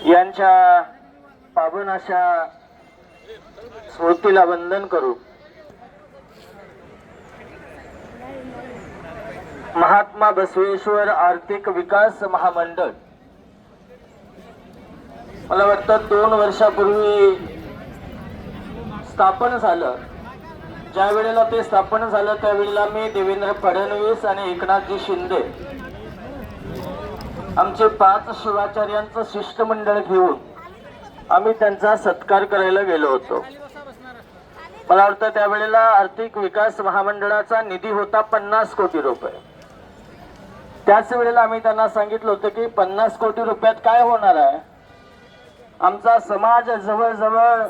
यांच्या पावन अशा स्मृतीला वंदन करू। महात्मा बसवेश्वर आर्थिक विकास महामंडळ मला वाटतं 2 वर्षापूर्वी स्थापन झालं। ज्या वेळेला ते स्थापन झालं त्यावेळेला मी देवेंद्र फडणवीस आणि एकनाथजी शिंदे आमचे 5 शिवाचार्यांचं शिष्टमंडळ घेऊन आम्ही त्यांचा सत्कार करायला गेलो होतो। मला वाटतं त्यावेळेला आर्थिक विकास महामंडळाचा निधी होता 50 कोटी रुपये। त्याच वेळेला आम्ही त्यांना सांगितलं होतं की 50 कोटी रुपयात काय होणार आहे, आमचा समाज जवळजवळ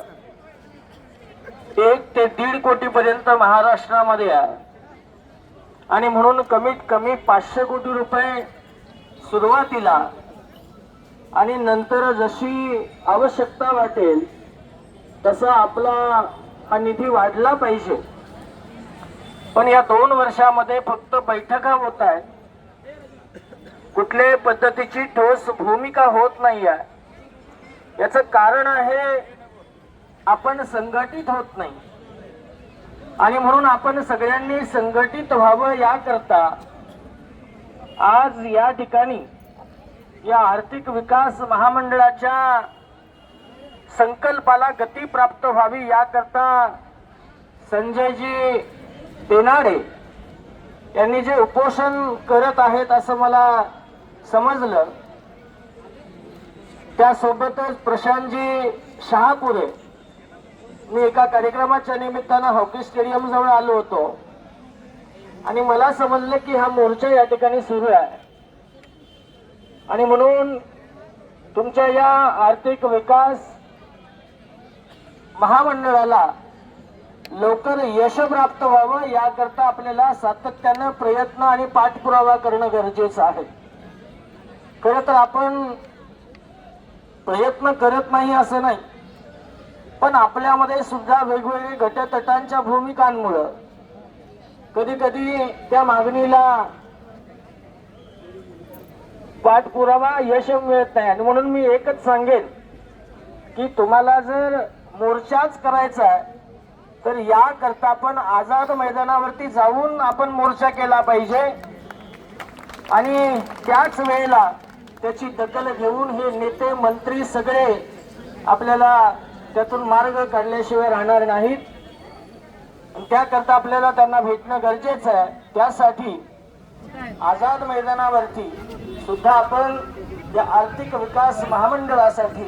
1 ते 1.5 कोटी पर्यंत महाराष्ट्रामध्ये आहे आणि म्हणून कमीत कमी 500 कोटी रुपये सुरुवातीला आणि नंतर जशी आवश्यकता वाटेल तसा आपला हा निधी वाढला पाहिजे। पण या 2 वर्षामध्ये फक्त बैठका होत आहेत, कुठल्याही पद्धतीची ठोस भूमिका होत नाही आहे। याचं कारण आहे आपण संघटित होत नाही आणि म्हणून आपण सगळ्यांनी संघटित व्हावं याकरता आज या ठिकाणी या आर्थिक विकास महामंडळाच्या संकल्पाला गती प्राप्त व्हावी याकरता संजयजी तेनाडे यांनी जे उपोषण करत आहेत असं मला समजलं। त्यासोबतच प्रशांतजी शहापुरे, मी एका कार्यक्रमाच्या निमित्तानं हॉकी स्टेडियम जवळ आलो होतो आणि मला समजलं की हा मोर्चा या ठिकाणी सुरू आहे आणि म्हणून तुमच्या या आर्थिक विकास महामंडळाला लवकर यश प्राप्त व्हावं याकरता आपल्याला सातत्यानं प्रयत्न आणि पाठपुरावा करणं गरजेचं आहे। खरं तर आपण प्रयत्न करत नाही असं नाही, पण आपल्यामध्ये सुद्धा वेगवेगळे गटतटांच्या भूमिकांमुळं कधी कधी त्या मागणीला पाठपुरावा यश मिळत नाही आणि म्हणून मी एकच सांगेन की तुम्हाला जर मोर्चाच करायचा आहे तर याकरता आपण आझाद मैदानावरती जाऊन आपण मोर्चा केला पाहिजे आणि त्याच वेळेला त्याची दखल घेऊन हे नेते मंत्री सगळे आपल्याला त्यातून मार्ग काढल्याशिवाय राहणार नाहीत। त्याकरता आपल्याला त्यांना भेटणं गरजेचं आहे। त्यासाठी आझाद मैदानावरती सुद्धा आपण या आर्थिक विकास महामंडळासाठी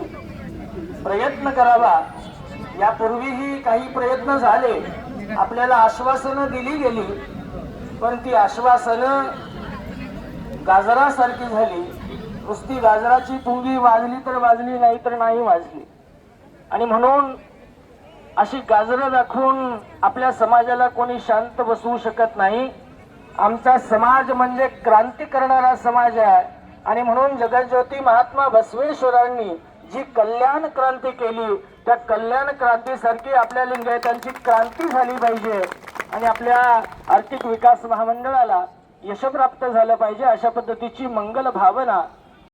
प्रयत्न करावा। यापूर्वीही काही प्रयत्न झाले, आपल्याला आश्वासनं दिली गेली, पण ती आश्वासनं गाजरासारखी झाली। नुसती गाजराची पुंगी वाजली तर वाजली, नाही तर नाही वाजली आणि म्हणून अशी गाजरं दाखवून आपल्या समाजाला कोणी शांत बसवू शकत नाही। आमचा समाज म्हणजे क्रांती करणारा समाज आहे आणि म्हणून जगज्योती महात्मा बसवेश्वरांनी जी कल्याण क्रांती केली त्या कल्याण क्रांतीसारखी आपल्या लिंगायतांची क्रांती झाली पाहिजे आणि आपल्या आर्थिक विकास महामंडळाला यश प्राप्त झालं पाहिजे। अशा पद्धतीची मंगल भावना